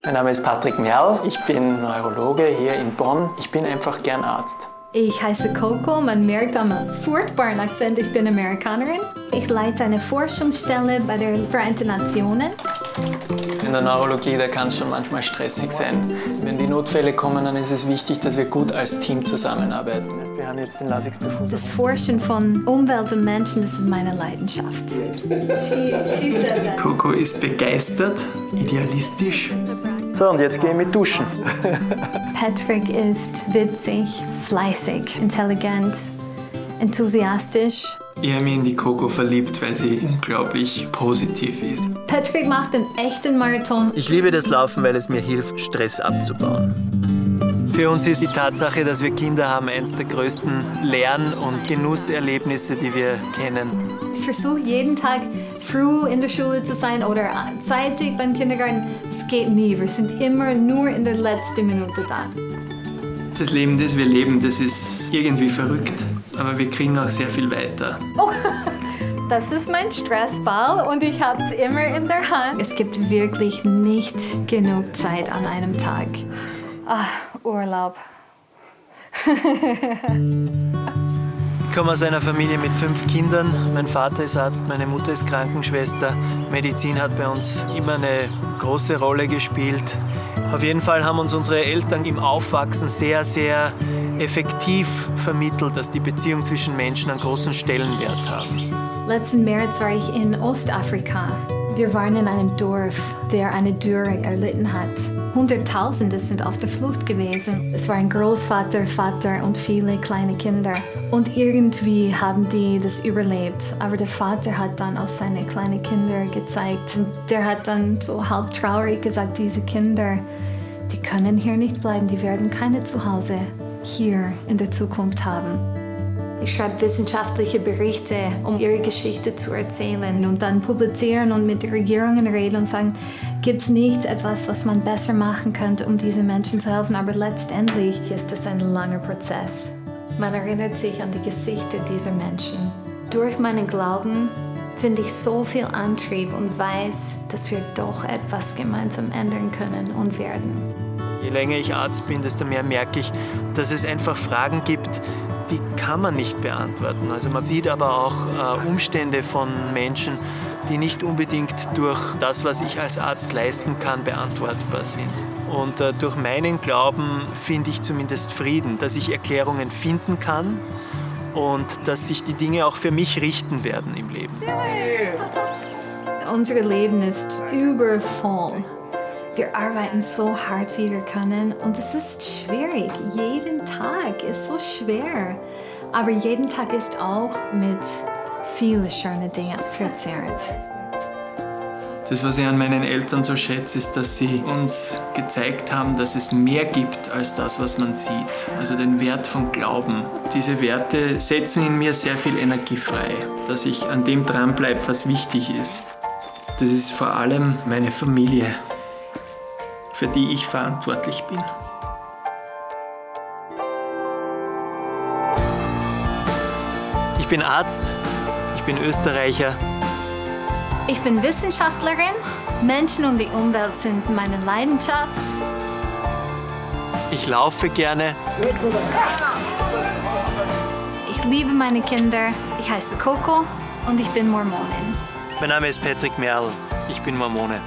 Mein Name ist Patrick Merl, ich bin Neurologe hier in Bonn. Ich bin einfach gern Arzt. Ich heiße Coco, man merkt am furchtbaren Akzent, ich bin Amerikanerin. Ich leite eine Forschungsstelle bei den Vereinten Nationen. In der Neurologie, da kann es schon manchmal stressig sein. Wenn die Notfälle kommen, dann ist es wichtig, dass wir gut als Team zusammenarbeiten. Wir haben jetzt den Lasix-Befund. Das Forschen von Umwelt und Menschen, das ist meine Leidenschaft. Coco ist begeistert, idealistisch. So, und jetzt gehe ich mit duschen. Patrick ist witzig, fleißig, intelligent, enthusiastisch. Ich habe mich in die Coco verliebt, weil sie unglaublich positiv ist. Patrick macht einen echten Marathon. Ich liebe das Laufen, weil es mir hilft, Stress abzubauen. Für uns ist die Tatsache, dass wir Kinder haben, eines der größten Lern- und Genusserlebnisse, die wir kennen. Ich versuche jeden Tag früh in der Schule zu sein oder zeitig beim Kindergarten. Es geht nie, wir sind immer nur in der letzten Minute da. Das Leben, das wir leben, das ist irgendwie verrückt, aber wir kriegen auch sehr viel weiter. Oh, das ist mein Stressball und ich habe es immer in der Hand. Es gibt wirklich nicht genug Zeit an einem Tag. Urlaub. Ich komme aus einer Familie mit 5 Kindern. Mein Vater ist Arzt, meine Mutter ist Krankenschwester. Medizin hat bei uns immer eine große Rolle gespielt. Auf jeden Fall haben uns unsere Eltern im Aufwachsen sehr, sehr effektiv vermittelt, dass die Beziehung zwischen Menschen einen großen Stellenwert haben. Letzten März war ich in Ostafrika. Wir waren in einem Dorf, der eine Dürre erlitten hat. Hunderttausende sind auf der Flucht gewesen. Es war ein Großvater, Vater und viele kleine Kinder. Und irgendwie haben die das überlebt. Aber der Vater hat dann auf seine kleinen Kinder gezeigt. Und der hat dann so halb traurig gesagt, diese Kinder, die können hier nicht bleiben, die werden keine Zuhause hier in der Zukunft haben. Ich schreibe wissenschaftliche Berichte, um ihre Geschichte zu erzählen und dann publizieren und mit Regierungen reden und sagen, gibt es nicht etwas, was man besser machen könnte, um diesen Menschen zu helfen. Aber letztendlich ist es ein langer Prozess. Man erinnert sich an die Gesichter dieser Menschen. Durch meinen Glauben finde ich so viel Antrieb und weiß, dass wir doch etwas gemeinsam ändern können und werden. Je länger ich Arzt bin, desto mehr merke ich, dass es einfach Fragen gibt, die kann man nicht beantworten. Also man sieht aber auch Umstände von Menschen, die nicht unbedingt durch das, was ich als Arzt leisten kann, beantwortbar sind. Und durch meinen Glauben finde ich zumindest Frieden, dass ich Erklärungen finden kann und dass sich die Dinge auch für mich richten werden im Leben. Unser Leben ist übervoll. Wir arbeiten so hart, wie wir können und es ist schwierig. Jeden Tag ist so schwer. Aber jeden Tag ist auch mit vielen schönen Dingen verzehrt. Das, was ich an meinen Eltern so schätze, ist, dass sie uns gezeigt haben, dass es mehr gibt als das, was man sieht. Also den Wert von Glauben. Diese Werte setzen in mir sehr viel Energie frei, dass ich an dem dranbleibe, was wichtig ist. Das ist vor allem meine Familie, für die ich verantwortlich bin. Ich bin Arzt, ich bin Österreicher. Ich bin Wissenschaftlerin. Menschen und die Umwelt sind meine Leidenschaft. Ich laufe gerne. Ich liebe meine Kinder. Ich heiße Coco und ich bin Mormonin. Mein Name ist Patrick Merl, ich bin Mormone.